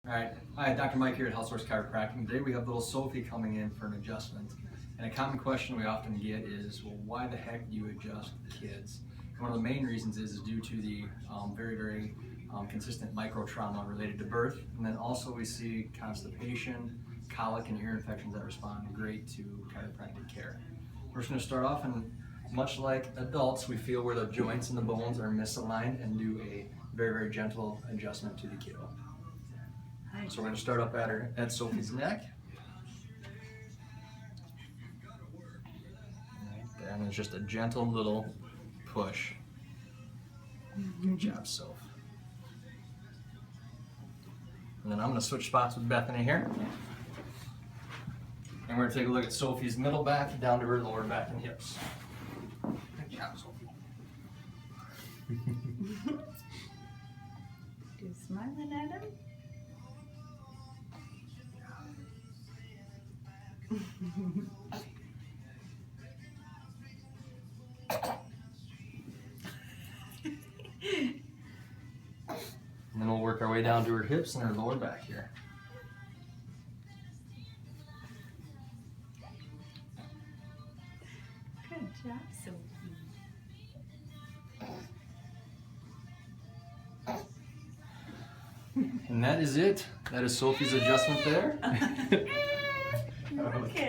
All right, hi, Dr. Mike here at HealthSource Chiropractic. Today we have little Sophie coming in for an adjustment. And a common question we often get is, well, why the heck do you adjust kids? And one of the main reasons is due to the very consistent micro trauma related to birth. And then also we see constipation, colic, and ear infections that respond great to chiropractic care. We're just going to start off, and much like adults, we feel where the joints and the bones are misaligned and do a very gentle adjustment to the kiddo. So we're going to start up at Sophie's neck. Right there, and there's just a gentle little push. Good job, Soph. And then I'm going to switch spots with Bethany here. And we're going to take a look at Sophie's middle back down to her lower back and hips. Good job, Sophie. You smiling at him? And then we'll work our way down to her hips and her lower back here. Good job, Sophie. And that is it. That is Sophie's adjustment there. Okay.